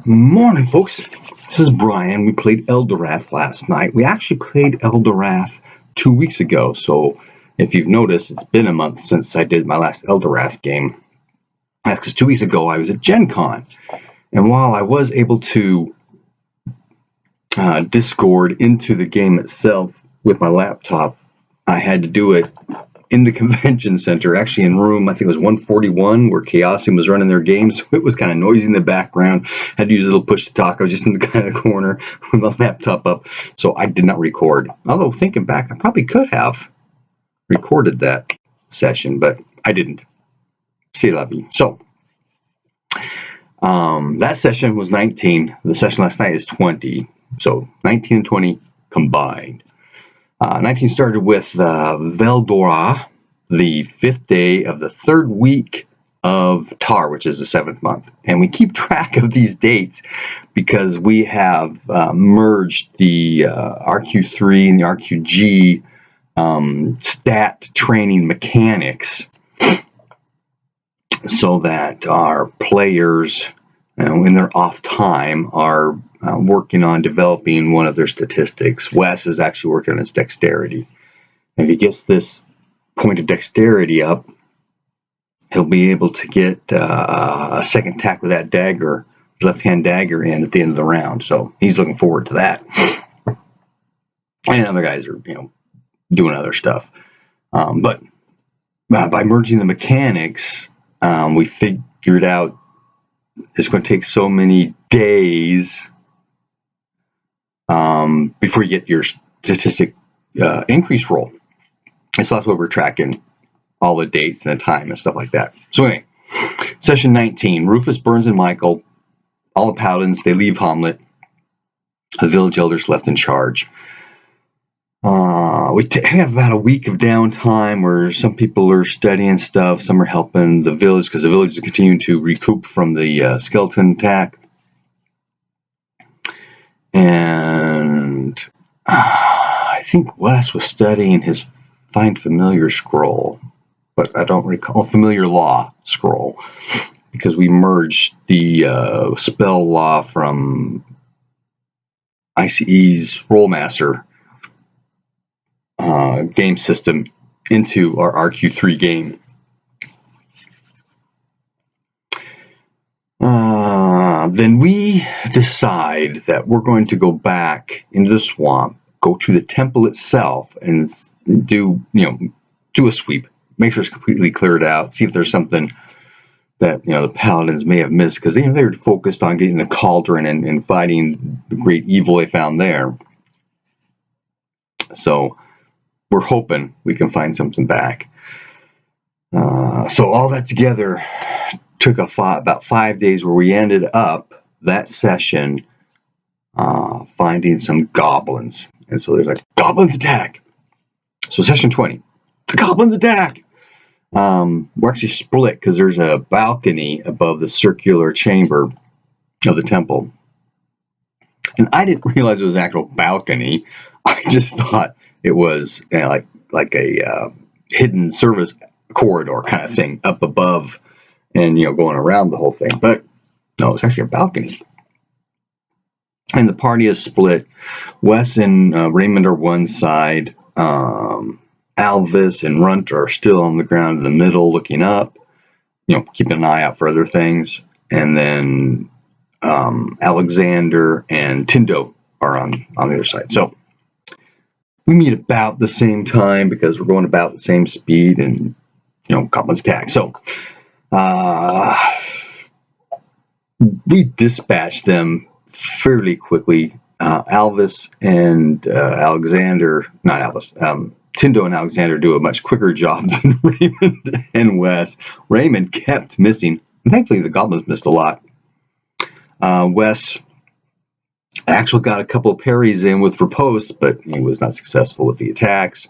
Morning, folks. This is Brian. We played Elderath last night. We actually played Elderath 2 weeks ago. So if you've noticed, it's been a month since I did my last Elderath game. That's because 2 weeks ago I was at Gen Con. And while I was able to Discord into the game itself with my laptop, I had to do it in the convention center, actually in room, I think it was 141, where Chaosium was running their game, so it was kind of noisy in the background. Had to use a little push to talk. I was just in the kind of corner with my laptop up, so I did not record. Although, thinking back, I probably could have recorded that session, but I didn't. C'est la vie. So, that session was 19. The session last night is 20. So, 19 and 20 combined. 19 started with Elderath, the 5th day of the 3rd week of Tar, which is the 7th month. And we keep track of these dates because we have merged the RQIII and the RQG stat training mechanics so that our players, in their off time, are working on developing one of their statistics. Wes is actually working on his dexterity. If he gets this point of dexterity up, he'll be able to get a second attack with that dagger, left-hand dagger, in at the end of the round. So he's looking forward to that. And other guys are, doing other stuff. But by merging the mechanics, we figured out it's going to take so many days before you get your statistic increase roll. And so that's what we're tracking, all the dates and the time and stuff like that. So anyway, session 19, Rufus, Burns, and Michael, all the paladins, they leave Hamlet. The village elders left in charge. We have about a week of downtime where some people are studying stuff, some are helping the village because the village is continuing to recoup from the skeleton attack. And I think Wes was studying his Find Familiar scroll, but I don't recall Familiar Law scroll because we merged the spell law from ICE's Rollmaster game system into our RQ3 game. Then we decide that we're going to go back into the swamp, go to the temple itself, and do a sweep, make sure it's completely cleared out, see if there's something that the paladins may have missed, because they were focused on getting the cauldron and fighting the great evil they found there. So we're hoping we can find something back. So all that together took about 5 days, where we ended up that session finding some goblins. And so there's goblins attack. So session 20, the goblins attack. We're actually split because there's a balcony above the circular chamber of the temple. And I didn't realize it was an actual balcony. I just thought it was like a hidden service corridor kind of thing up above and going around the whole thing. But no, it's actually a balcony. And the party is split. Wes and Raymond are one side. Alvis and Runt are still on the ground in the middle looking up, keeping an eye out for other things. And then Alexander and Tindo are on the other side. So we meet about the same time because we're going about the same speed and, goblins attack. So we dispatched them fairly quickly. Alvis and Tindo and Alexander do a much quicker job than Raymond and Wes. Raymond kept missing. And thankfully, the goblins missed a lot. Wes actually got a couple of parries in with riposte, but he was not successful with the attacks.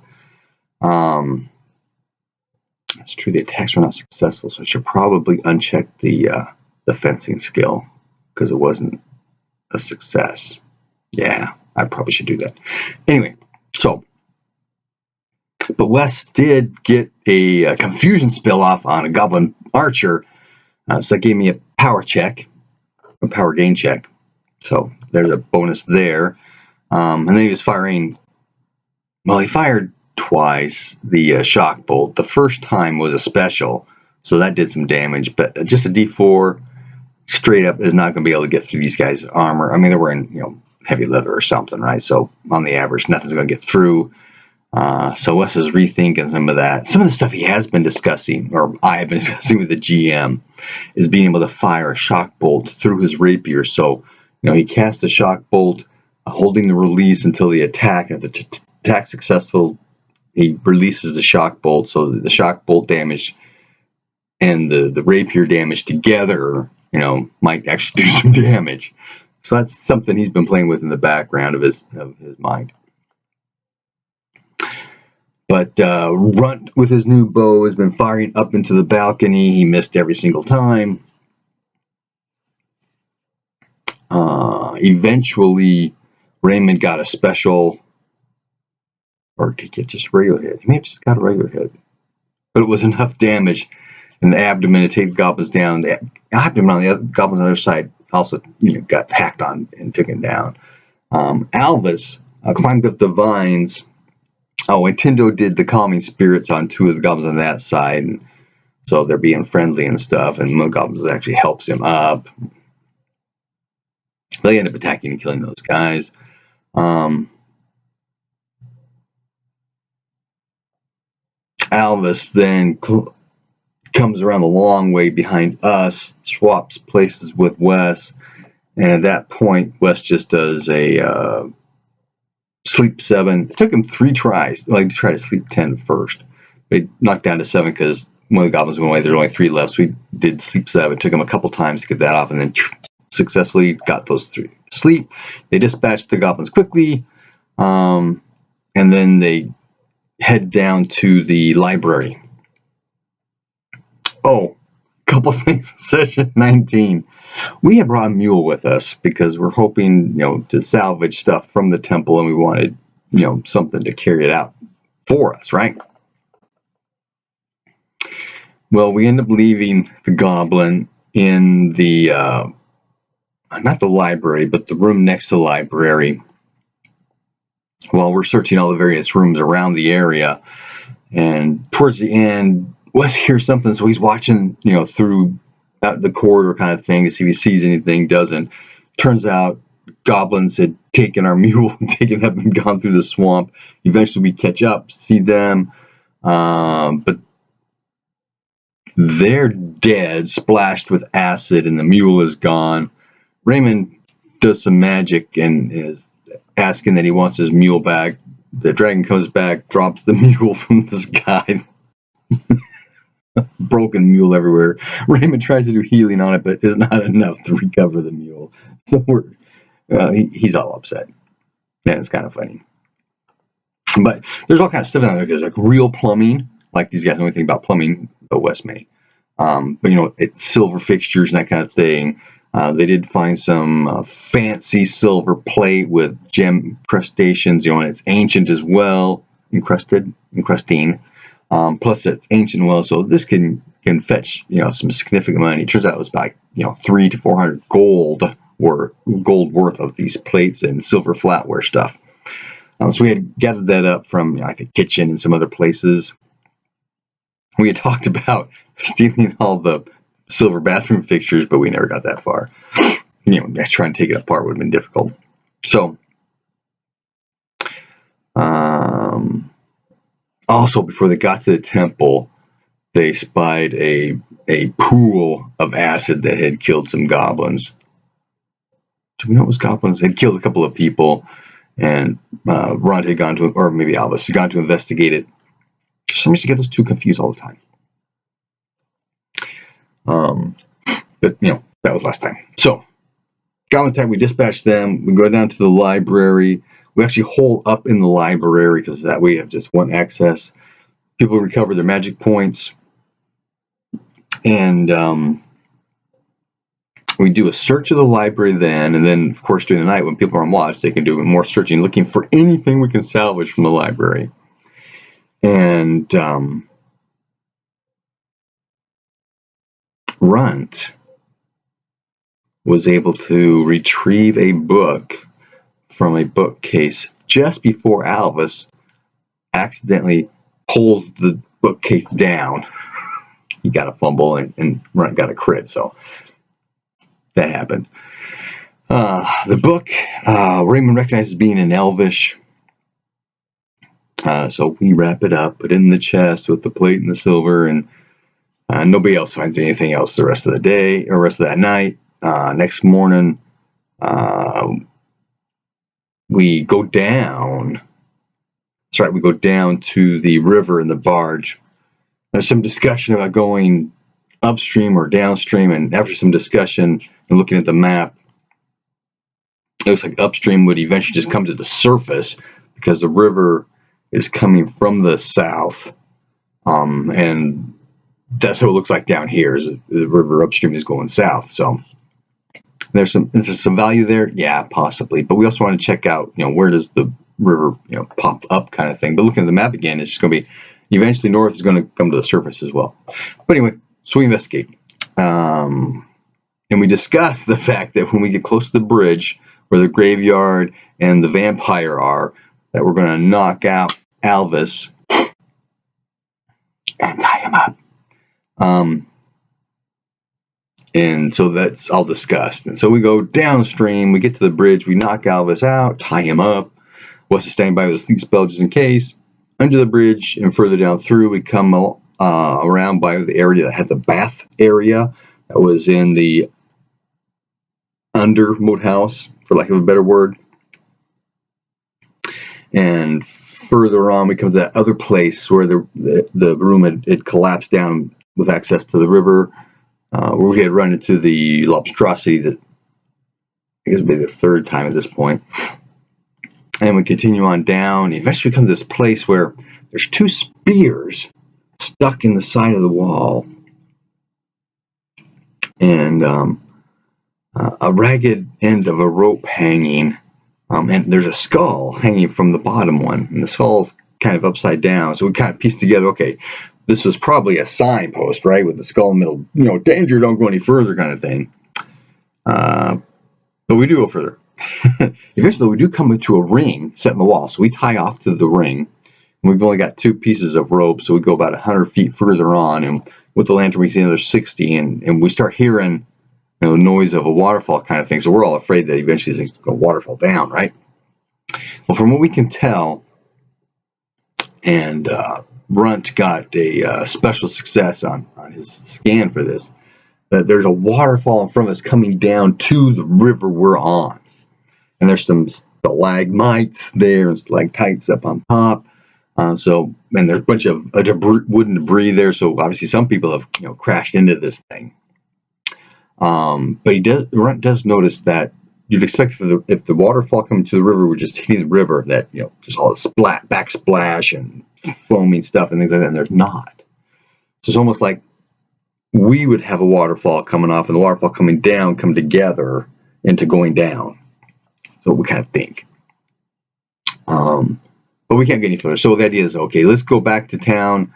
It's true, the attacks were not successful, so I should probably uncheck the fencing skill because it wasn't a success. Yeah, I probably should do that. Anyway, but Wes did get a confusion spell off on a goblin archer, so that gave me a power check. a power gain check. So there's a bonus there. And then he was firing. Well, he fired twice the shock bolt. The first time was a special, so that did some damage. But just a D4 straight up is not going to be able to get through these guys' armor. I mean, they're wearing heavy leather or something, right? So on the average, nothing's going to get through. So Wes is rethinking some of that. Some of the stuff he has been discussing, or I have been discussing with the GM, is being able to fire a shock bolt through his rapier. So, he casts a shock bolt, holding the release until the attack. If the attack's successful, he releases the shock bolt. So the shock bolt damage and the rapier damage together, might actually do some damage. So that's something he's been playing with in the background of his mind. But Runt, with his new bow, has been firing up into the balcony. He missed every single time. Eventually, Raymond got a special, or did he get just a regular hit? He may have just got a regular hit. But it was enough damage in the abdomen to take the goblins down. The abdomen on the goblins on the other side also got hacked on and taken down. Alvis climbed up the vines. Oh, and Tindo did the calming spirits on 2 of the goblins on that side, and so they're being friendly and stuff, and one of the goblins actually helps him up. They end up attacking and killing those guys. Alvis then comes around the long way behind us, swaps places with Wes, and at that point, Wes just does a sleep 7. It took him 3 tries, to try to sleep 10 first. They knocked down to 7 because one of the goblins went away. There's only 3 left, so we did sleep 7. It took him a couple times to get that off, and then successfully got those 3 to sleep. They dispatched the goblins quickly, and then they head down to the library. Oh, a couple things from session 19. We had brought a mule with us because we're hoping, to salvage stuff from the temple, and we wanted, something to carry it out for us, right? Well, we end up leaving the goblin in the, not the library, but the room next to the library, while we're searching all the various rooms around the area. And towards the end, Wes hears something, so he's watching, through the corridor kind of thing to see if he sees anything. Doesn't. Turns out goblins had taken our mule and taken up and gone through the swamp. Eventually we catch up, see them, but they're dead, splashed with acid, and the mule is gone. Raymond does some magic and is asking that he wants his mule back. The dragon comes back, drops the mule from the sky. Broken mule everywhere. Raymond tries to do healing on it, but it's not enough to recover the mule. So he's all upset. And it's kind of funny. But there's all kinds of stuff down there. There's real plumbing. Like these guys know anything about plumbing, but West may. But it's silver fixtures and that kind of thing. They did find some fancy silver plate with gem incrustations. And it's ancient as well, encrusting. Plus it's ancient well, so this can fetch some significant money. It turns out it was about 300 to 400 gold worth of these plates and silver flatware stuff. So we had gathered that up from like a kitchen and some other places. We had talked about stealing all the silver bathroom fixtures, but we never got that far. Trying to take it apart would have been difficult. So also, before they got to the temple, they spied a pool of acid that had killed some goblins. Do we know it was goblins? It had killed a couple of people, and Ron had gone to, or maybe Albus had gone to investigate it. For some reason, I get those two confused all the time. But that was last time. So, goblin attack. We dispatched them. We go down to the library. We actually hole up in the library because that way we have just one access. People recover their magic points. And we do a search of the library then. And then, of course, during the night when people are on watch, they can do more searching, looking for anything we can salvage from the library. And Runt was able to retrieve a book from a bookcase just before Alvis accidentally pulls the bookcase down. He got a fumble and got a crit, so that happened. The book, Raymond recognizes being in Elvish. So we wrap it up, put it in the chest with the plate and the silver, and nobody else finds anything else the rest of the day or rest of that night. Next morning, we go down. That's right, we go down to the river in the barge. There's some discussion about going upstream or downstream, and after some discussion and looking at the map, it looks like upstream would eventually just come to the surface because the river is coming from the south, and that's what it looks like down here. Is the river upstream is going south. So is there some value there? Yeah, possibly. But we also want to check out, where does the river, pop up kind of thing. But looking at the map again, it's just going to be eventually north is going to come to the surface as well. But anyway, so we investigate, and we discuss the fact that when we get close to the bridge where the graveyard and the vampire are, that we're going to knock out Alvis and tie him up. And so that's all discussed. And so we go downstream, we get to the bridge, we knock Alvis out, tie him up. Wes is standing by with a sleep spell just in case. Under the bridge and further down through, we come around by the area that had the bath area that was in the under moat house, for lack of a better word. And further on, we come to that other place where the room had collapsed down with access to the river, where we had run into the lobstrosity that I guess maybe the third time at this point. And we continue on down. Eventually, we come to this place where there's two spears stuck in the side of the wall, and a ragged end of a rope hanging. And there's a skull hanging from the bottom one, and the skull's kind of upside down. So we kind of pieced together, okay, this was probably a signpost, right, with the skull in the middle, danger, don't go any further kind of thing. But we do go further. Eventually, we do come to a ring set in the wall, so we tie off to the ring. And we've only got 2 pieces of rope, so we go about 100 feet further on, and with the lantern we see another 60, and we start hearing the noise of a waterfall kind of thing. So we're all afraid that eventually things going to waterfall down, right? Well, from what we can tell, and Brunt got a special success on his scan for this, that there's a waterfall in front of us coming down to the river we're on. And there's some stalagmites there and stalactites up on top. And there's a bunch of wooden debris there. So obviously some people have crashed into this thing. But Brunt does notice that you'd expect if the waterfall coming to the river were just hitting the river, that just all this backsplash and foaming stuff and things like that, and there's not. So it's almost like we would have a waterfall coming off and the waterfall coming down come together into going down. So we kind of think. But we can't get any further. So the idea is, okay, let's go back to town,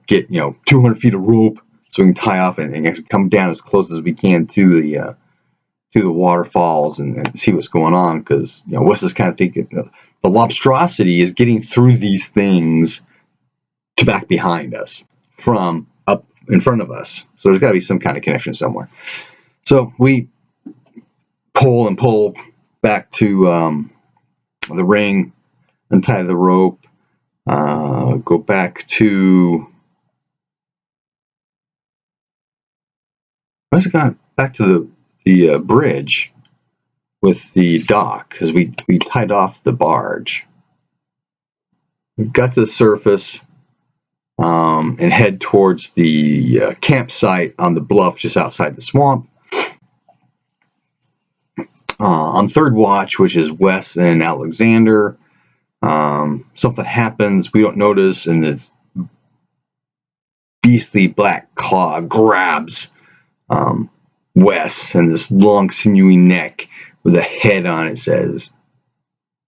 get 200 feet of rope so we can tie off and actually come down as close as we can to the waterfalls and see what's going on, because Wes is kind of thinking the lobstrosity is getting through these things to back behind us from up in front of us. So there's got to be some kind of connection somewhere. So we pull back to the ring, untie the rope, go back to the bridge with the dock, because we tied off the barge. We got to the surface and head towards the campsite on the bluff just outside the swamp. On third watch, which is Wes and Alexander, something happens we don't notice, and this beastly black claw grabs Wes, and this long sinewy neck with a head on it says,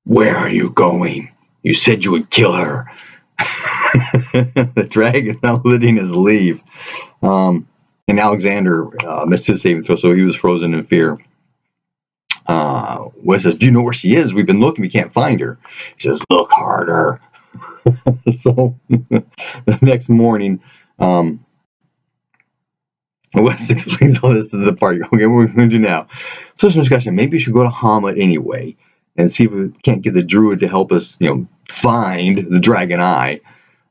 "Where are you going? You said you would kill her." The dragon not letting us leave. And Alexander missed his saving throw, so he was frozen in fear. Wes says, "Do you know where she is? We've been looking. We can't find her." He says, "Look harder." So the next morning, Wes explains all this to the party. Okay, what are we going to do now? So some discussion. Maybe we should go to Hamlet anyway and see if we can't get the druid to help us, find the dragon eye,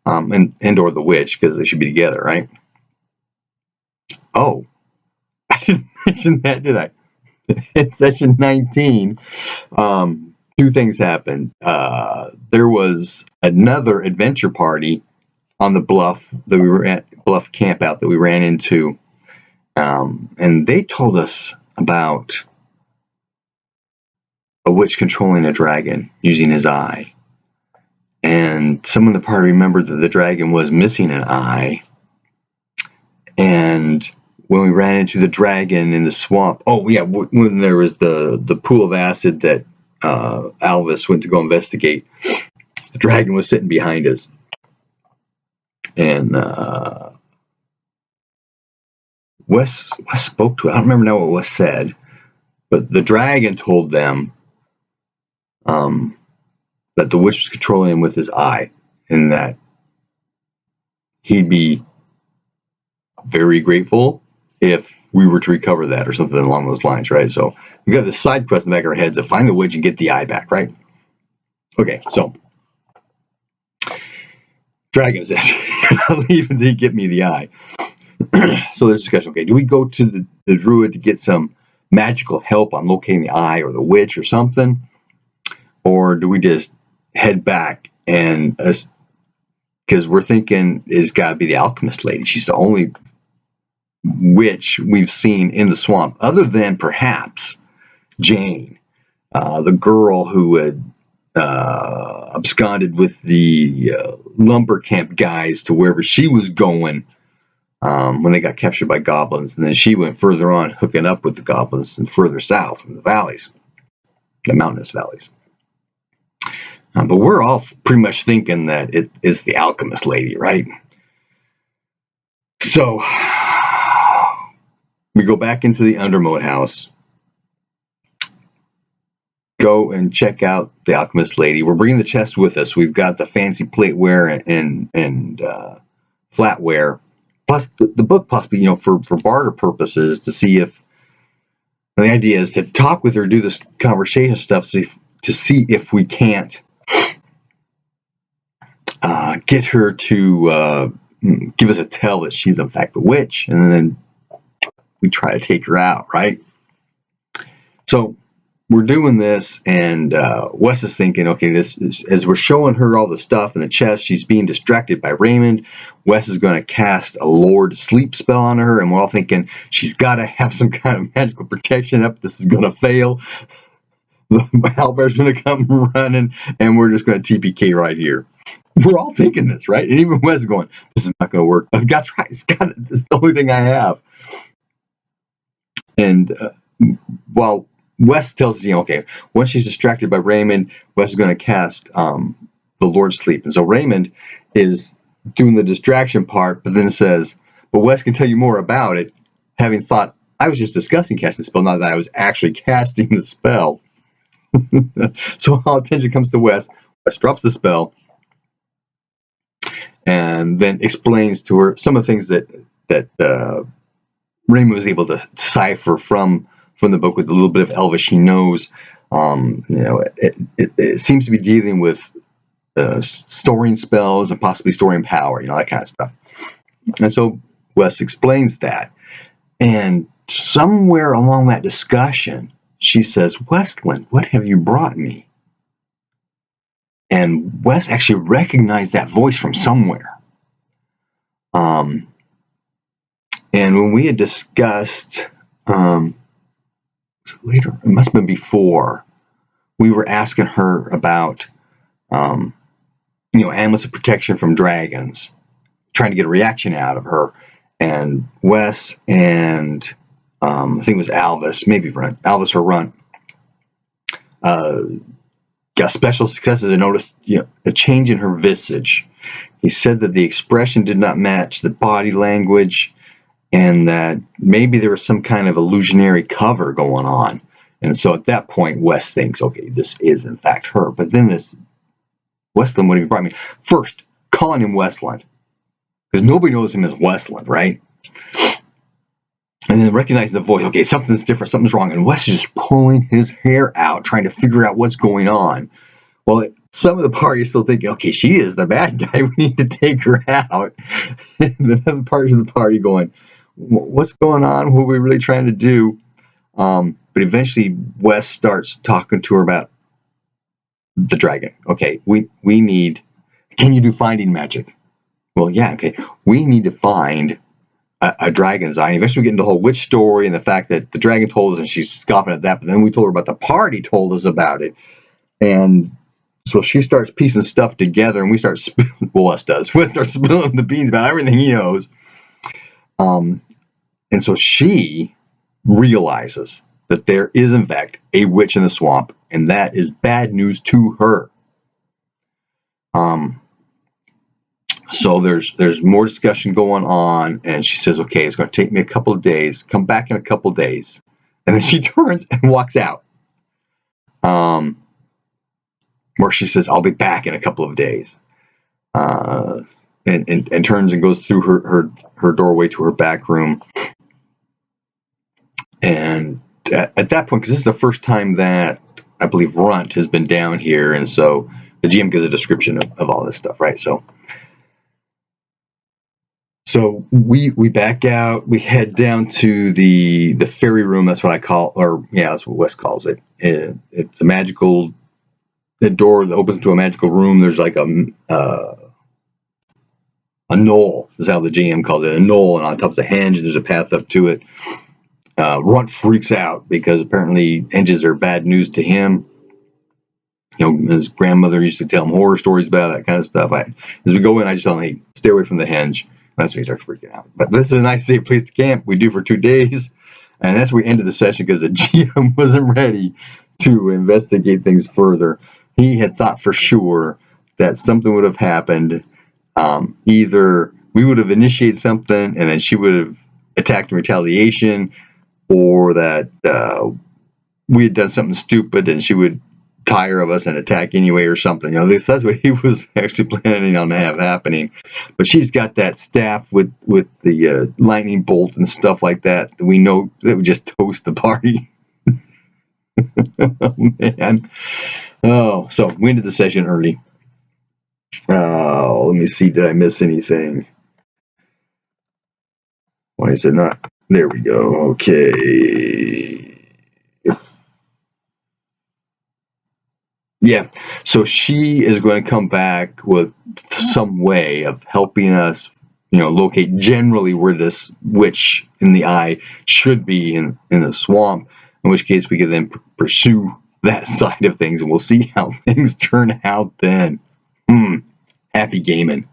and or the witch, because they should be together, right? Oh, I didn't mention that, did I? In session 19, two things happened. There was another adventure party on the bluff that we were at, bluff camp out that we ran into, and they told us about a witch controlling a dragon using his eye. And some of the party remembered that the dragon was missing an eye. And when we ran into the dragon in the swamp, oh yeah, when there was the pool of acid that Alvis went to go investigate, the dragon was sitting behind us. And Wes spoke to it. I don't remember now what Wes said, but the dragon told them that the witch was controlling him with his eye, and that he'd be very grateful if we were to recover that, or something along those lines, right? So we got this side quest in the back of our heads to find the witch and get the eye back, right? Okay, so dragon says, "You're not leaving until you get me the eye." So there's discussion. Okay, do we go to the druid to get some magical help on locating the eye or the witch or something, or do we just head back? And because we're thinking it's got to be the alchemist lady. She's the only witch we've seen in the swamp, other than perhaps Jane, the girl who had absconded with the lumber camp guys to wherever she was going when they got captured by goblins, and then she went further on, hooking up with the goblins and further south in the valleys, the mountainous valleys. But we're all pretty much thinking that it is the alchemist lady, right? So we go back into the Undermoat house, go and check out the alchemist lady. We're bringing the chest with us. We've got the fancy plateware and flatware, plus the book, possibly, for barter purposes, to see if the idea is to talk with her, do this conversation stuff, to see if we can't get her to give us a tell that she's in fact the witch, and then we try to take her out, right? So we're doing this, and Wes is thinking, okay, this is, as we're showing her all the stuff in the chest, she's being distracted by Raymond. Wes is going to cast a Lord Sleep spell on her, and we're all thinking she's got to have some kind of magical protection up. This is going to fail. Albert's going to come running, and we're just going to TPK right here. We're all thinking this, right? And even Wes is going, this is not going to work. I've got to try. This is the only thing I have. And while Wes tells us, okay, once she's distracted by Raymond, Wes is going to cast the Lord Sleep. And so Raymond is doing the distraction part, but then says, but Wes can tell you more about it, having thought, I was just discussing casting the spell, not that I was actually casting the spell. So all attention comes to Wes. Wes drops the spell and then explains to her some of the things that Raymond was able to decipher from the book with a little bit of Elvish he knows. It seems to be dealing with storing spells and possibly storing power, that kind of stuff. And so Wes explains that. And somewhere along that discussion, she says, Westland, what have you brought me? And Wes actually recognized that voice from somewhere. And when we had discussed, later, it must have been before, we were asking her about, amulets of protection from dragons, trying to get a reaction out of her. And Wes and I think it was Alvis or Runt, got special successes and noticed a change in her visage. He said that the expression did not match the body language, and that maybe there was some kind of illusionary cover going on. And so at that point, Wes thinks, okay, this is in fact her. But then this Westland would have brought me first, calling him Westland, because nobody knows him as Westland, right? And then recognizing the voice, okay, something's different, something's wrong. And Wes is just pulling his hair out, trying to figure out what's going on. Well, some of the party is still thinking, okay, she is the bad guy. We need to take her out. And then other parts of the party going, what's going on? What are we really trying to do? But eventually, Wes starts talking to her about the dragon. Okay, we need, can you do finding magic? Well, yeah, okay. We need to find a dragon's eye. And eventually we get into the whole witch story and the fact that the dragon told us and she's scoffing at that, but then we told her about the party told us about it. And so she starts piecing stuff together and we start spilling, well, Wes does. Wes starts spilling the beans about everything he knows. And so she realizes that there is, in fact, a witch in the swamp, and that is bad news to her. So there's more discussion going on, and she says, okay, it's going to take me a couple of days. Come back in a couple of days. And then she turns and walks out. Where she says, I'll be back in a couple of days. And turns and goes through her doorway to her back room. And at that point, because this is the first time that I believe Runt has been down here, and so the GM gives a description of all this stuff, right? So we back out, we head down to the fairy room. That's what I call, or yeah, that's what Wes calls it. It's a magical, the door that opens to a magical room. There's like a knoll, is how the GM calls it, a knoll, and on top is a henge. There's a path up to it. Runt freaks out because apparently henges are bad news to him. You know, his grandmother used to tell him horror stories about that kind of stuff. As we go in, I just tell him, hey, stay away from the henge. That's when he starts freaking out. But this is a nice safe place to camp. We do for 2 days. And that's where we ended the session because the GM wasn't ready to investigate things further. He had thought for sure that something would have happened. Either we would have initiated something and then she would have attacked in retaliation, or that we had done something stupid and she would tire of us and attack anyway or something. You know, that's what he was actually planning on to have happening. But she's got that staff with the lightning bolt and stuff like that we know that would just toast the party. Oh, man. Oh, so we ended the session early. Oh, let me see. Did I miss anything? Why is it not? There we go. Okay. Yeah, so she is going to come back with some way of helping us, you know, locate generally where this witch in the eye should be in the swamp, in which case we can then pursue that side of things, and we'll see how things turn out then. Happy gaming.